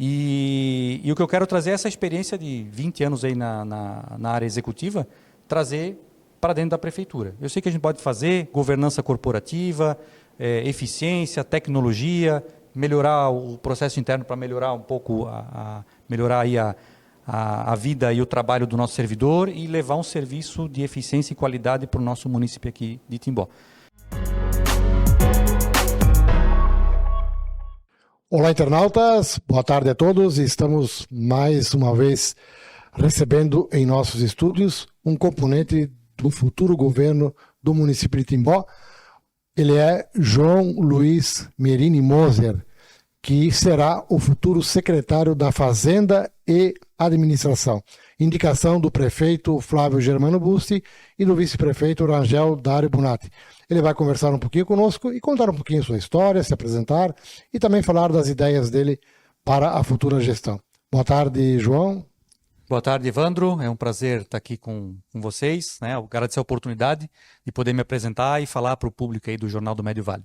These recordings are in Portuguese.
E o que eu quero trazer é essa experiência de 20 anos aí na área executiva, trazer para dentro da prefeitura. Eu sei que a gente pode fazer governança corporativa, eficiência, tecnologia, melhorar o processo interno para melhorar um pouco, melhorar aí a vida e o trabalho do nosso servidor e levar um serviço de eficiência e qualidade para o nosso município aqui de Timbó. Olá, internautas, boa tarde a todos. Estamos mais uma vez recebendo em nossos estúdios um componente do futuro governo do município de Timbó. Ele é João Luiz Merini Moser, que será o futuro secretário da Fazenda e Administração. Indicação do prefeito Flávio Germano Busti e do vice-prefeito Rangel Dário Bonatti. Ele vai conversar um pouquinho conosco e contar um pouquinho sua história, se apresentar e também falar das ideias dele para a futura gestão. Boa tarde, João. Boa tarde, Evandro. É um prazer estar aqui com vocês, né? Eu agradecer a oportunidade de poder me apresentar e falar para o público aí do Jornal do Médio Vale.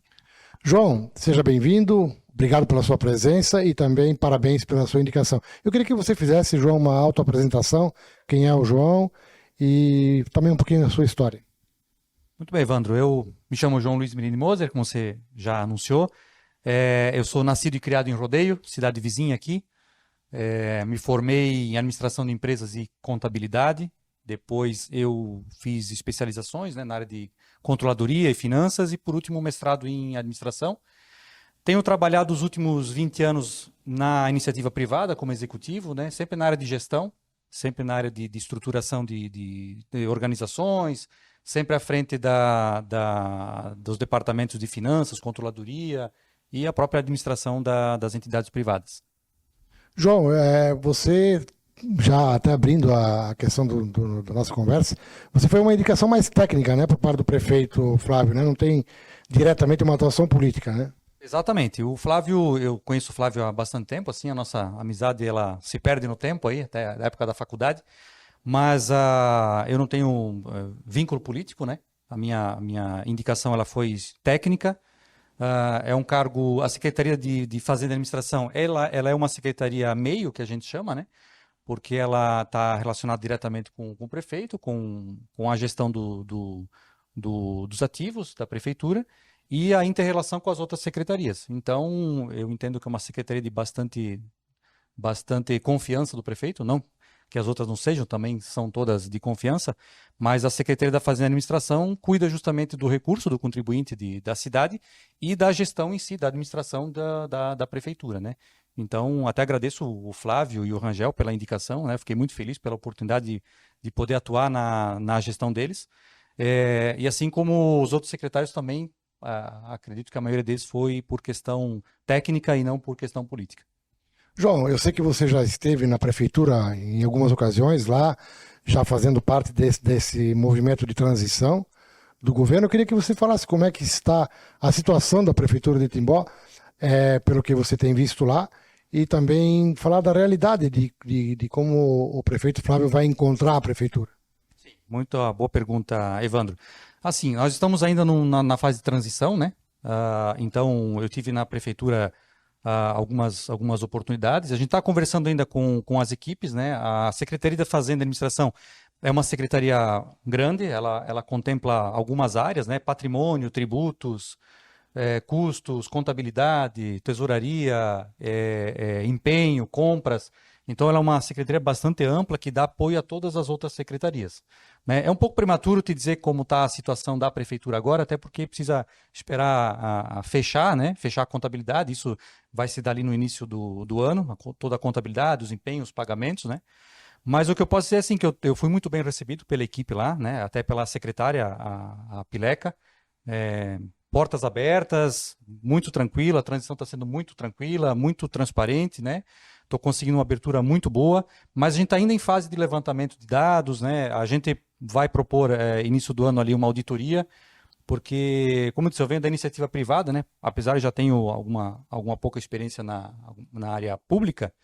João, seja bem-vindo. Obrigado pela sua presença e também parabéns pela sua indicação. Eu queria que você fizesse, João, uma autoapresentação. Quem é o João e também um pouquinho da sua história. Muito bem, Evandro. Eu me chamo João Luiz Merini Moser, como você já anunciou. Eu sou nascido e criado em Rodeio, cidade vizinha aqui. Me formei em administração de empresas e contabilidade. Depois eu fiz especializações, né, na área de controladoria e finanças e, por último, mestrado em administração. Tenho trabalhado os últimos 20 anos na iniciativa privada como executivo, né, sempre na área de gestão, sempre na área de estruturação de organizações, sempre à frente dos departamentos de finanças, controladoria e a própria administração das entidades privadas. João, você, já até abrindo a questão da nossa conversa, você foi uma indicação mais técnica, né, por parte do prefeito Flávio, né? Não tem diretamente uma atuação política, né? Exatamente. O Flávio, eu conheço o Flávio há bastante tempo, assim, a nossa amizade ela se perde no tempo aí, até a época da faculdade, mas eu não tenho vínculo político, né? A minha indicação ela foi técnica. É um cargo, a Secretaria de Fazenda e Administração, ela é uma secretaria meio, que a gente chama, né? Porque ela está relacionada diretamente com o prefeito, com a gestão dos ativos da prefeitura e a inter-relação com as outras secretarias. Então, eu entendo que é uma secretaria de bastante confiança do prefeito, não que as outras não sejam, também são todas de confiança, mas a Secretaria da Fazenda e Administração cuida justamente do recurso do contribuinte da cidade e da gestão em si, da administração da prefeitura, né? Então, até agradeço o Flávio e o Rangel pela indicação, né? Fiquei muito feliz pela oportunidade de poder atuar na gestão deles. E assim como os outros secretários também, acredito que a maioria deles foi por questão técnica e não por questão política. João, eu sei que você já esteve na prefeitura em algumas ocasiões lá, já fazendo parte desse movimento de transição do governo. Eu queria que você falasse como é que está a situação da prefeitura de Timbó, pelo que você tem visto lá, e também falar da realidade de como o prefeito Flávio vai encontrar a prefeitura. Sim, muito boa pergunta, Evandro. Assim, nós estamos ainda na fase de transição, né? Então, eu tive na prefeitura algumas oportunidades. A gente está conversando ainda com as equipes, né? A Secretaria da Fazenda e Administração é uma secretaria grande, ela contempla algumas áreas, né? Patrimônio, tributos, custos, contabilidade, tesouraria, empenho, compras. Então, ela é uma secretaria bastante ampla que dá apoio a todas as outras secretarias, né? É um pouco prematuro te dizer como está a situação da prefeitura agora, até porque precisa esperar a fechar, né? Fechar a contabilidade. Isso vai se dar ali no início do ano, toda a contabilidade, os empenhos, os pagamentos, né? Mas o que eu posso dizer é assim, que eu fui muito bem recebido pela equipe lá, né? Até pela secretária, a Pileca. Portas abertas, muito tranquila, a transição está sendo muito tranquila, muito transparente, né? Estou conseguindo uma abertura muito boa, mas a gente está ainda em fase de levantamento de dados, né? A gente vai propor, início do ano ali, uma auditoria, porque, como eu disse, eu venho da iniciativa privada, né? Apesar de já tenho alguma pouca experiência na área pública,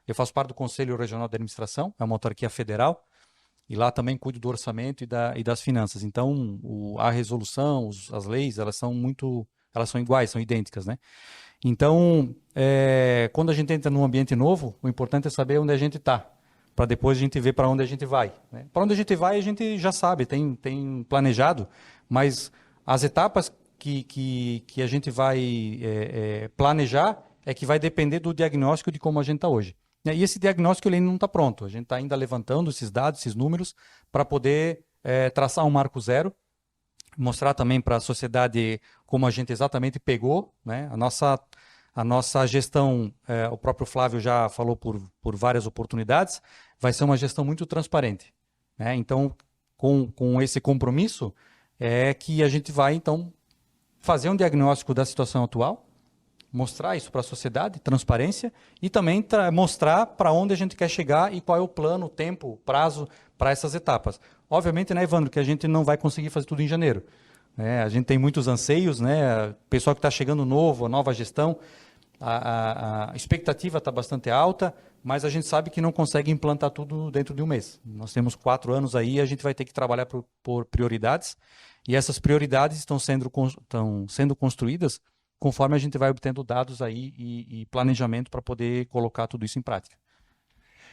eu faço parte do Conselho Regional de Administração, é uma autarquia federal, e lá também cuido do orçamento e das finanças. Então, a resolução, as leis, elas são muito elas são iguais, são idênticas, né? Então, quando a gente entra num ambiente novo, o importante é saber onde a gente está, para depois a gente ver para onde a gente vai, né? Para onde a gente vai, a gente já sabe, tem planejado, mas as etapas que a gente vai planejar é que vai depender do diagnóstico de como a gente está hoje. E esse diagnóstico ele ainda não está pronto. A gente está ainda levantando esses dados, esses números, para poder traçar um marco zero, mostrar também para a sociedade como a gente exatamente pegou, né? A nossa gestão, o próprio Flávio já falou por várias oportunidades, vai ser uma gestão muito transparente, né? Então, com esse compromisso, é que a gente vai, então, fazer um diagnóstico da situação atual, mostrar isso para a sociedade, transparência, e também mostrar para onde a gente quer chegar e qual é o plano, o tempo, o prazo para essas etapas. Obviamente, né, Evandro, que a gente não vai conseguir fazer tudo em janeiro, né? A gente tem muitos anseios, né? O pessoal que está chegando novo, a nova gestão, a expectativa está bastante alta, mas a gente sabe que não consegue implantar tudo dentro de um mês. Nós temos 4 anos aí e a gente vai ter que trabalhar por prioridades, e essas prioridades estão sendo construídas conforme a gente vai obtendo dados aí e planejamento para poder colocar tudo isso em prática.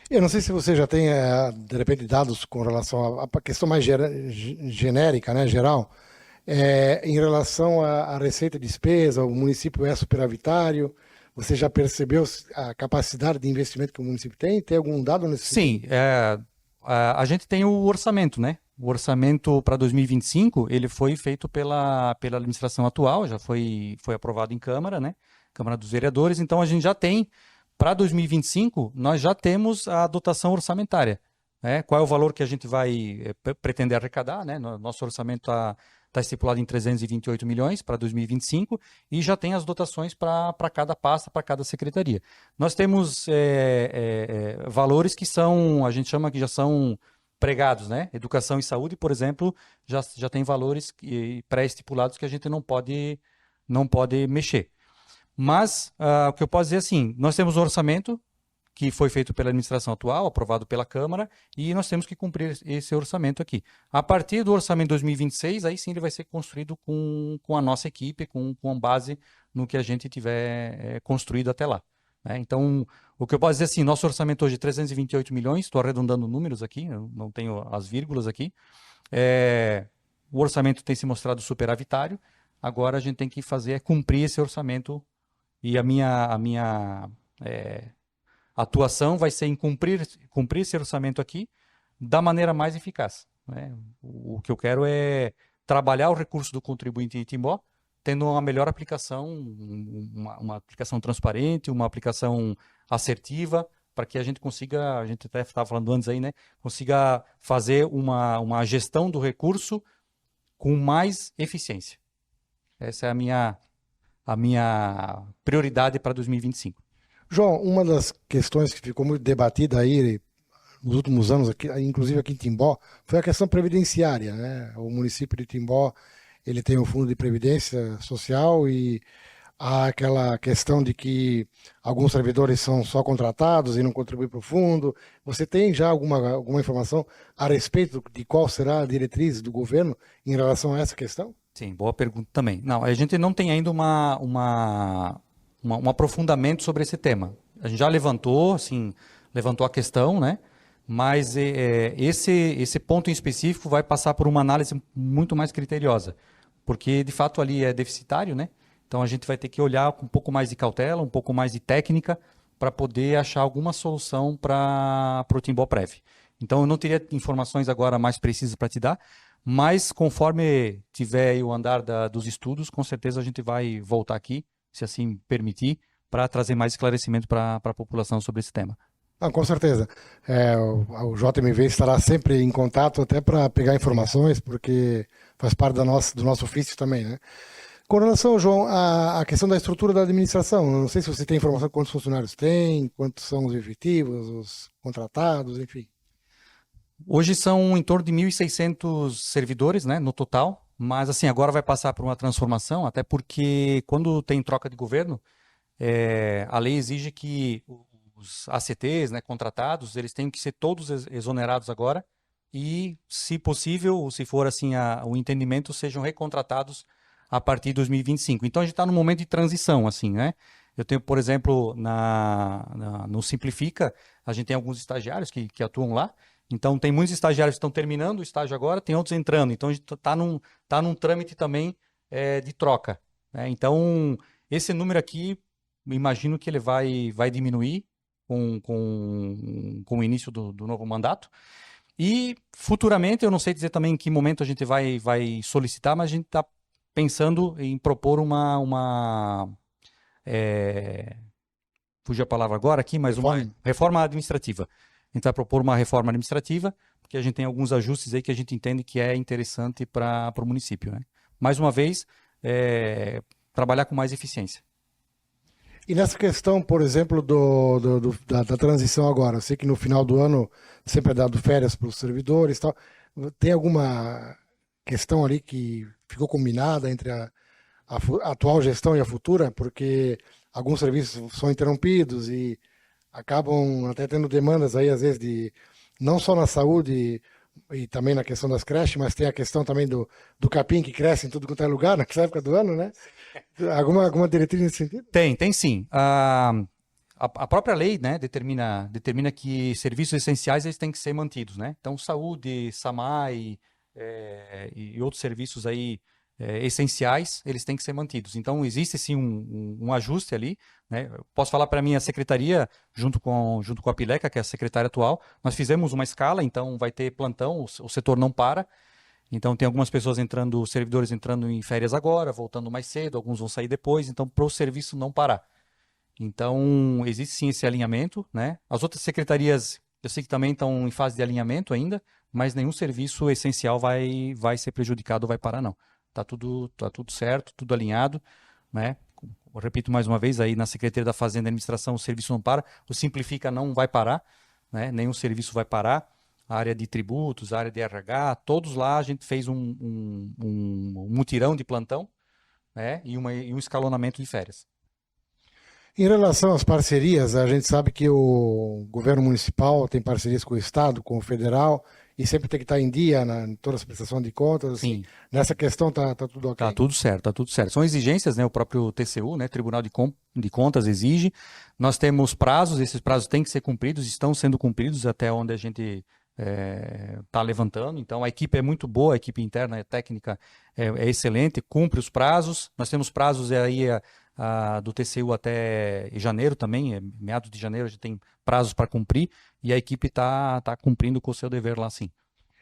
Eu não sei se você já tem, de repente, dados com relação à questão mais genérica, né, geral, em relação à receita e despesa, o município é superavitário, você já percebeu a capacidade de investimento que o município tem? Tem algum dado nesse sentido? Sim, a gente tem o orçamento, né? O orçamento para 2025, ele foi feito pela administração atual, já foi aprovado em Câmara, né? Câmara dos Vereadores, então a gente já tem, para 2025, nós já temos a dotação orçamentária, né? Qual é o valor que a gente vai pretender arrecadar, né? Nosso orçamento está estipulado em 328 milhões para 2025 e já tem as dotações para cada pasta, para cada secretaria. Nós temos valores que são, a gente chama que já são pregados, né? Educação e saúde, por exemplo, já tem valores pré-estipulados que a gente não pode mexer. Mas o que eu posso dizer é assim, nós temos um orçamento que foi feito pela administração atual, aprovado pela Câmara, e nós temos que cumprir esse orçamento aqui. A partir do orçamento 2026, aí sim ele vai ser construído com a nossa equipe, com base no que a gente tiver construído até lá, né? Então, o que eu posso dizer assim, nosso orçamento hoje é 328 milhões, estou arredondando números aqui, eu não tenho as vírgulas aqui. O orçamento tem se mostrado superavitário, agora a gente tem que fazer cumprir esse orçamento, e a minha atuação vai ser em cumprir esse orçamento aqui da maneira mais eficaz, né? O que eu quero é trabalhar o recurso do contribuinte em Timbó, tendo uma melhor aplicação, uma aplicação transparente, uma aplicação assertiva, para que a gente consiga, a gente até estava falando antes aí, né? Consiga fazer uma gestão do recurso com mais eficiência. Essa é a minha prioridade para 2025. João, uma das questões que ficou muito debatida aí nos últimos anos, aqui, inclusive aqui em Timbó, foi a questão previdenciária, né? O município de Timbó, ele tem um fundo de previdência social e há aquela questão de que alguns servidores são só contratados e não contribuem para o fundo. Você tem já alguma informação a respeito de qual será a diretriz do governo em relação a essa questão? Sim, boa pergunta também. Não, a gente não tem ainda um aprofundamento sobre esse tema. A gente já levantou a questão, né? Mas esse ponto em específico vai passar por uma análise muito mais criteriosa, porque de fato ali é deficitário, né? Então a gente vai ter que olhar com um pouco mais de cautela, um pouco mais de técnica, para poder achar alguma solução para o Timbó-Prev. Então eu não teria informações agora mais precisas para te dar, mas conforme tiver aí o andar dos estudos, com certeza a gente vai voltar aqui, se assim permitir, para trazer mais esclarecimento para a população sobre esse tema. Ah, com certeza. O JMV estará sempre em contato até para pegar informações, porque faz parte do nosso ofício também, né? Com relação, João, à questão da estrutura da administração, não sei se você tem informação de quantos funcionários tem, quantos são os efetivos, os contratados, enfim. Hoje são em torno de 1.600 servidores, né, no total, mas assim, agora vai passar por uma transformação, até porque quando tem troca de governo, a lei exige que os ACTs, né, contratados, eles têm que ser todos exonerados agora e, se possível, se for assim o entendimento, sejam recontratados a partir de 2025. Então a gente está num momento de transição, assim, né? Eu tenho, por exemplo, no Simplifica, a gente tem alguns estagiários que atuam lá. Então tem muitos estagiários que estão terminando o estágio agora, tem outros entrando. Então a gente está num trâmite também de troca, né? Então esse número aqui, imagino que ele vai diminuir com o início do novo mandato. E futuramente, eu não sei dizer também em que momento a gente vai solicitar, mas a gente está pensando em propor fugiu a palavra agora aqui, mas uma reforma administrativa. A gente vai propor uma reforma administrativa, porque a gente tem alguns ajustes aí que a gente entende que é interessante para o município, né? Mais uma vez, trabalhar com mais eficiência. E nessa questão, por exemplo, da transição agora, eu sei que no final do ano sempre é dado férias para os servidores e tal. Tem alguma questão ali que ficou combinada entre a atual gestão e a futura? Porque alguns serviços são interrompidos e acabam até tendo demandas aí, às vezes, não só na saúde e também na questão das creches, mas tem a questão também do capim que cresce em tudo quanto é lugar nessa época do ano, né? Alguma diretriz nesse sentido? Tem sim. A própria lei, né, determina que serviços essenciais eles têm que ser mantidos, né? Então, saúde, SAMAI e outros serviços aí essenciais, eles têm que ser mantidos. Então, existe sim um ajuste ali, né? Eu posso falar para a minha secretaria, junto com a Pileca, que é a secretária atual, nós fizemos uma escala, então vai ter plantão, o setor não para. Então, tem algumas pessoas servidores entrando em férias agora, voltando mais cedo, alguns vão sair depois, então, para o serviço não parar. Então, existe sim esse alinhamento, né? As outras secretarias, eu sei que também estão em fase de alinhamento ainda, mas nenhum serviço essencial vai ser prejudicado ou vai parar, não. Tá tudo certo, tudo alinhado, né? Eu repito mais uma vez, aí na Secretaria da Fazenda e Administração o serviço não para, o Simplifica não vai parar, né? Nenhum serviço vai parar. A área de tributos, a área de RH, todos lá a gente fez um mutirão de plantão, né? E um escalonamento de férias. Em relação às parcerias, a gente sabe que o governo municipal tem parcerias com o Estado, com o federal, e sempre tem que estar em dia em todas as prestações de contas. Assim. Sim. Nessa questão tá tudo ok? Tá tudo certo, tá tudo certo. São exigências, né? O próprio TCU, né? Tribunal de Contas exige. Nós temos prazos, esses prazos têm que ser cumpridos, estão sendo cumpridos até onde a gente está levantando. Então a equipe é muito boa, a equipe interna, a técnica é excelente, cumpre os prazos. Nós temos prazos aí do TCU até janeiro também, meados de janeiro a gente tem prazos para cumprir e a equipe está cumprindo com o seu dever lá sim.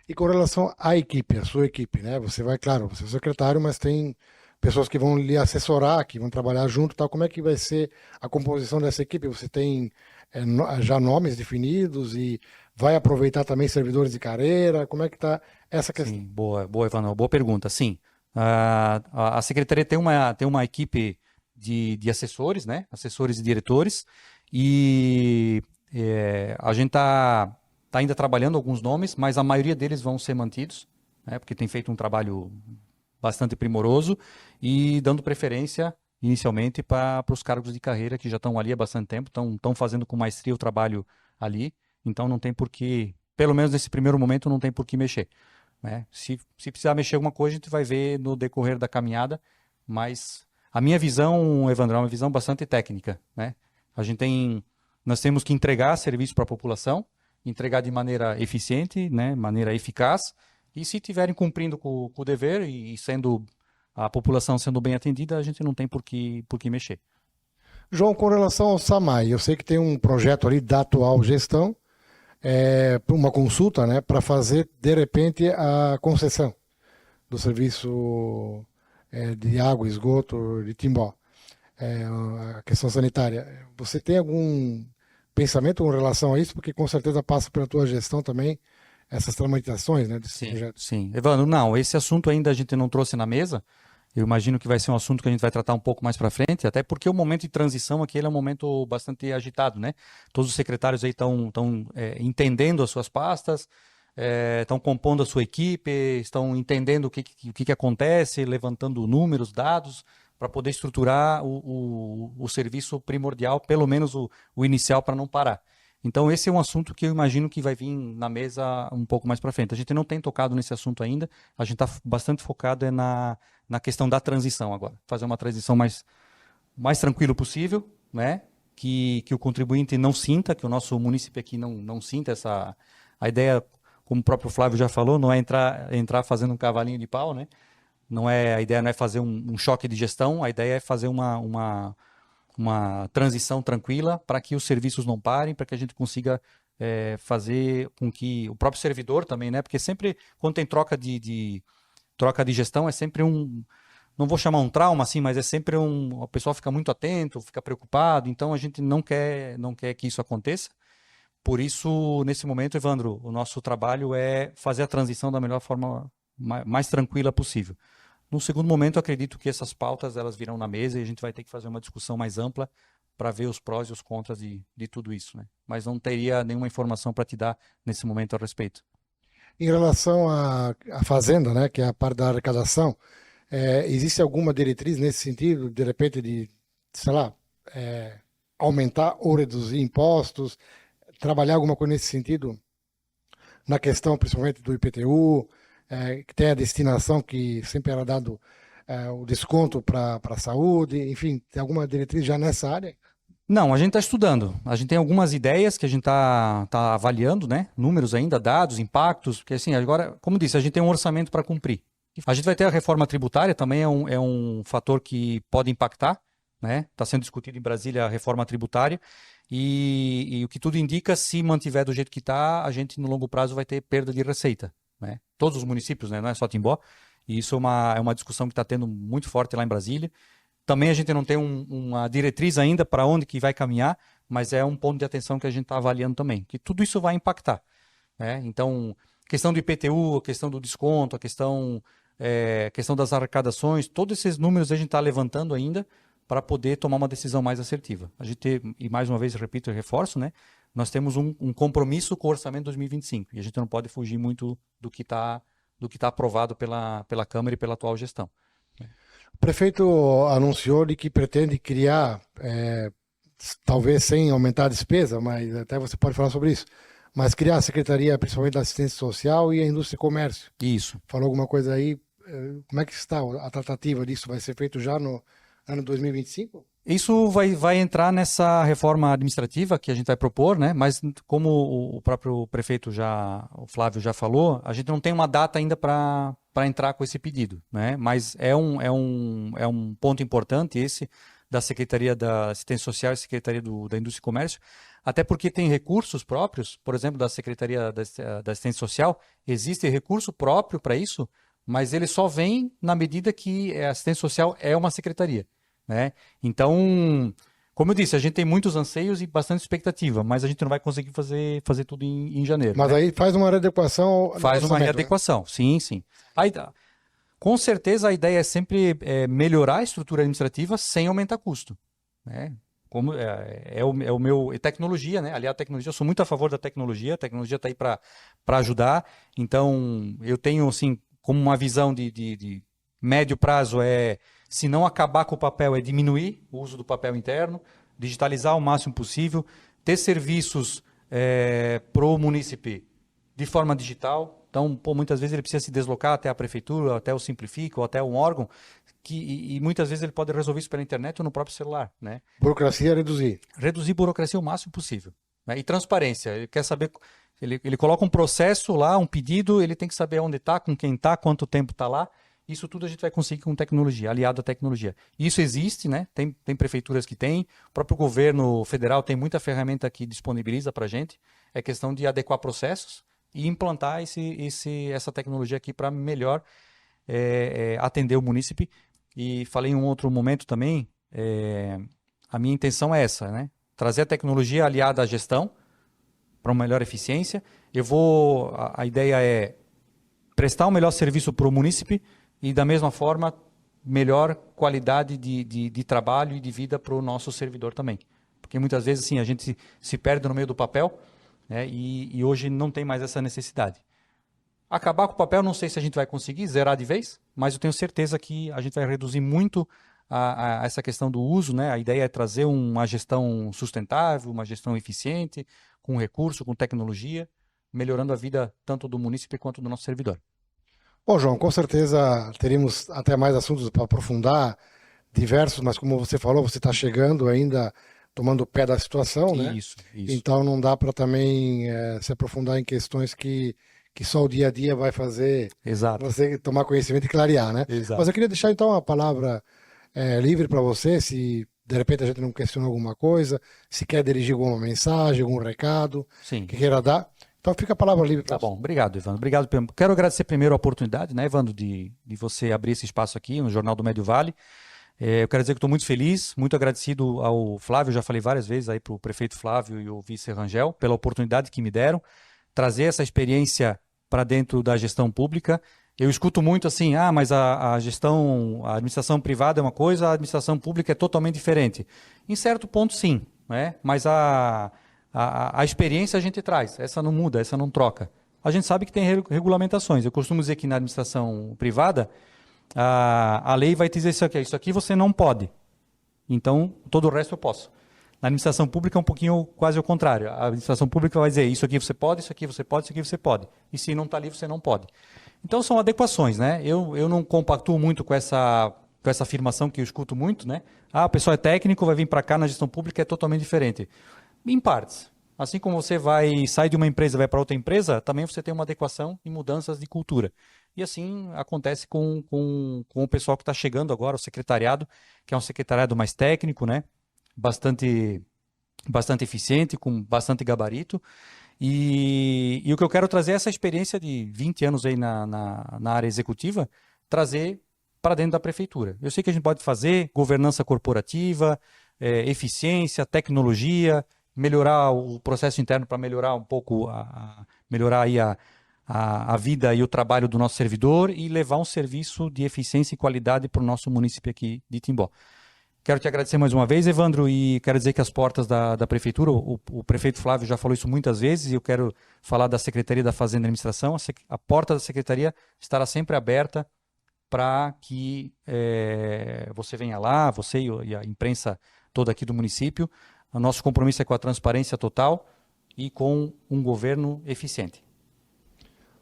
E com relação à equipe, a sua equipe, né? Você vai, claro, você é o secretário, mas tem pessoas que vão lhe assessorar, que vão trabalhar junto e tal. Como é que vai ser a composição dessa equipe? Você tem já nomes definidos e vai aproveitar também servidores de carreira? Como é que está essa questão? Sim, boa, Evandro, boa pergunta. Sim, a secretaria tem uma equipe de assessores, né? Assessores e diretores, e a gente está ainda trabalhando alguns nomes, mas a maioria deles vão ser mantidos, né? Porque tem feito um trabalho bastante primoroso e dando preferência inicialmente para os cargos de carreira que já estão ali há bastante tempo, estão fazendo com maestria o trabalho ali, então não tem por que, pelo menos nesse primeiro momento, não tem por que mexer, né? Se precisar mexer alguma coisa, a gente vai ver no decorrer da caminhada, mas a minha visão, Evandro, é uma visão bastante técnica, né? Nós temos que entregar serviço para a população, entregar de maneira eficiente, né? Maneira eficaz, e se estiverem cumprindo com o dever e sendo a população sendo bem atendida, a gente não tem por que mexer. João, com relação ao SAMAI, eu sei que tem um projeto ali da atual gestão, uma consulta, né, para fazer, de repente, a concessão do serviço de água e esgoto de Timbó, a questão sanitária. Você tem algum pensamento com relação a isso? Porque com certeza passa pela tua gestão também essas tramitações, né, desse projeto. Sim. Evandro, não, esse assunto ainda a gente não trouxe na mesa. Eu imagino que vai ser um assunto que a gente vai tratar um pouco mais para frente, até porque o momento de transição aqui ele é um momento bastante agitado, né? Todos os secretários aí estão entendendo as suas pastas, estão compondo a sua equipe, estão entendendo o que acontece, levantando números, dados, para poder estruturar o serviço primordial, pelo menos o inicial, para não parar. Então, esse é um assunto que eu imagino que vai vir na mesa um pouco mais para frente. A gente não tem tocado nesse assunto ainda, a gente está bastante focado na questão da transição agora. Fazer uma transição mais tranquilo possível, né? Que o contribuinte não sinta, que o nosso município aqui não sinta essa... A ideia, como o próprio Flávio já falou, não é entrar fazendo um cavalinho de pau, né? A ideia não é fazer um choque de gestão, a ideia é fazer uma transição tranquila para que os serviços não parem, para que a gente consiga fazer com que o próprio servidor também, né? Porque sempre, quando tem troca de gestão, é sempre não vou chamar um trauma assim, mas é sempre o pessoal fica muito atento, fica preocupado, então a gente não quer que isso aconteça. Por isso, nesse momento, Evandro, o nosso trabalho é fazer a transição da melhor forma, mais tranquila possível. No segundo momento, eu acredito que essas pautas elas virão na mesa e a gente vai ter que fazer uma discussão mais ampla para ver os prós e os contras de tudo isso, né? Mas não teria nenhuma informação para te dar nesse momento a respeito. Em relação à fazenda, né, que é a parte da arrecadação, existe alguma diretriz nesse sentido, de repente, sei lá, aumentar ou reduzir impostos, trabalhar alguma coisa nesse sentido, na questão principalmente do IPTU, que tem a destinação que sempre era dado o desconto para a saúde, enfim, tem alguma diretriz já nessa área? Não, a gente está estudando. A gente tem algumas ideias que a gente está avaliando, né? Números ainda, dados, impactos, porque assim, agora, como disse, a gente tem um orçamento para cumprir. A gente vai ter a reforma tributária, também é um fator que pode impactar, né? Está sendo discutido em Brasília a reforma tributária e o que tudo indica, se mantiver do jeito que está, a gente no longo prazo vai ter perda de receita, né? Todos os municípios, né? Não é só Timbó. E isso é uma discussão que está tendo muito forte lá em Brasília. Também a gente não tem uma diretriz ainda para onde que vai caminhar, mas é um ponto de atenção que a gente está avaliando também, que tudo isso vai impactar, né? Então, questão do IPTU, a questão do desconto, a questão das arrecadações, todos esses números a gente está levantando ainda para poder tomar uma decisão mais assertiva. A gente e mais uma vez, repito e reforço, né? Nós temos um compromisso com o orçamento 2025 e a gente não pode fugir muito do que tá aprovado pela Câmara e pela atual gestão. O prefeito anunciou de que pretende criar, talvez sem aumentar a despesa, mas até você pode falar sobre isso, mas criar a Secretaria, principalmente da Assistência Social e a Indústria e Comércio. Isso. Falou alguma coisa aí? Como é que está a tratativa disso? Vai ser feito já no ano 2025? Isso vai entrar nessa reforma administrativa que a gente vai propor, né? Mas como o próprio prefeito o Flávio já falou, a gente não tem uma data ainda para entrar com esse pedido, né? Mas é um ponto importante esse da Secretaria da Assistência Social e Secretaria da Indústria e Comércio, até porque tem recursos próprios, por exemplo, da Secretaria da Assistência Social, existe recurso próprio para isso, mas ele só vem na medida que a assistência social é uma secretaria, né? Então, como eu disse, a gente tem muitos anseios e bastante expectativa, mas a gente não vai conseguir fazer tudo em janeiro. Mas né? aí faz uma readequação. Faz uma readequação, né? Sim, sim. Aí, com certeza a ideia é sempre melhorar a estrutura administrativa sem aumentar custo, né? Como é o meu tecnologia, né? Aliás, a tecnologia, eu sou muito a favor da tecnologia. A tecnologia está aí para ajudar. Então, eu tenho assim como uma visão de médio prazo se não acabar com o papel, é diminuir o uso do papel interno, digitalizar o máximo possível, ter serviços para o munícipe de forma digital. Então, muitas vezes ele precisa se deslocar até a prefeitura, até o Simplifica, ou até um órgão, e muitas vezes ele pode resolver isso pela internet ou no próprio celular, né? Burocracia reduzir. Reduzir burocracia o máximo possível, né? E transparência. Ele quer saber, ele coloca um processo lá, um pedido, ele tem que saber onde está, com quem está, quanto tempo está lá. Isso tudo a gente vai conseguir com tecnologia, aliado à tecnologia. Isso existe, né? Tem prefeituras que têm, o próprio governo federal tem muita ferramenta que disponibiliza para a gente. É questão de adequar processos e implantar essa tecnologia aqui para melhor atender o munícipe. E falei em um outro momento também, a minha intenção é essa, né? Trazer a tecnologia aliada à gestão para uma melhor eficiência. A ideia é prestar um melhor serviço para o munícipe e, da mesma forma, melhor qualidade de trabalho e de vida para o nosso servidor também. Porque muitas vezes assim, a gente se perde no meio do papel, né, e hoje não tem mais essa necessidade. Acabar com o papel, não sei se a gente vai conseguir zerar de vez, mas eu tenho certeza que a gente vai reduzir muito essa questão do uso, né? A ideia é trazer uma gestão sustentável, uma gestão eficiente, com recurso, com tecnologia, melhorando a vida tanto do munícipe quanto do nosso servidor. Bom, João, com certeza teríamos até mais assuntos para aprofundar, diversos, mas como você falou, você está chegando ainda, tomando o pé da situação, né? Isso. Então não dá para também se aprofundar em questões que só o dia a dia vai fazer você tomar conhecimento e clarear, né? Exato. Mas eu queria deixar então a palavra livre para você, se de repente a gente não questiona alguma coisa, se quer dirigir alguma mensagem, algum recado, Sim. que queira dar. Então fica a palavra livre para você. Tá bom, obrigado, Evandro. Obrigado. Quero agradecer primeiro a oportunidade, né, Evandro, de você abrir esse espaço aqui no Jornal do Médio Vale. Eu quero dizer que estou muito feliz, muito agradecido ao Flávio, já falei várias vezes aí para o prefeito Flávio e o vice Rangel, pela oportunidade que me deram, trazer essa experiência para dentro da gestão pública. Eu escuto muito assim, mas a administração privada é uma coisa, a administração pública é totalmente diferente. Em certo ponto, sim, né? Mas a experiência a gente traz, essa não muda, essa não troca. A gente sabe que tem regulamentações. Eu costumo dizer que na administração privada, a lei vai te dizer isso aqui você não pode. Então, todo o resto eu posso. Na administração pública é um pouquinho quase ao contrário. A administração pública vai dizer isso aqui você pode, isso aqui você pode, isso aqui você pode. E se não está ali, você não pode. Então, são adequações, né? Eu não compactuo muito com essa afirmação que eu escuto muito, né? O pessoal é técnico, vai vir para cá na gestão pública, é totalmente diferente. Em partes. Assim como você sai de uma empresa e vai para outra empresa, também você tem uma adequação e mudanças de cultura. E assim acontece com o pessoal que está chegando agora, o secretariado, que é um secretariado mais técnico, né? Bastante eficiente, com bastante gabarito. E o que eu quero trazer é essa experiência de 20 anos aí na área executiva, trazer para dentro da prefeitura. Eu sei que a gente pode fazer governança corporativa, eficiência, tecnologia, melhorar o processo interno para melhorar um pouco, melhorar aí a vida e o trabalho do nosso servidor e levar um serviço de eficiência e qualidade para o nosso município aqui de Timbó. Quero te agradecer mais uma vez, Evandro, e quero dizer que as portas da prefeitura, o prefeito Flávio já falou isso muitas vezes, e eu quero falar da Secretaria da Fazenda e Administração, a porta da Secretaria estará sempre aberta para que você venha lá, você e a imprensa toda aqui do município. O nosso compromisso é com a transparência total e com um governo eficiente.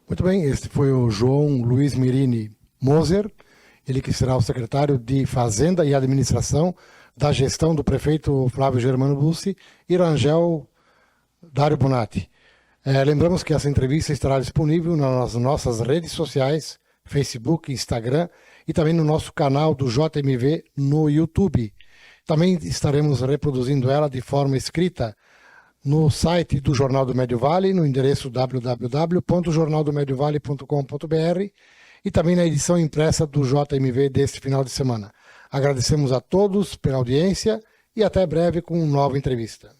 Muito bem, este foi o João Luiz Mirini Moser, ele que será o secretário de Fazenda e Administração da gestão do prefeito Flávio Germano Bussi e Rangel Dário Bonatti. Lembramos que essa entrevista estará disponível nas nossas redes sociais, Facebook, Instagram e também no nosso canal do JMV no YouTube. Também estaremos reproduzindo ela de forma escrita no site do Jornal do Médio Vale, no endereço www.jornaldomediovale.com.br e também na edição impressa do JMV deste final de semana. Agradecemos a todos pela audiência e até breve com uma nova entrevista.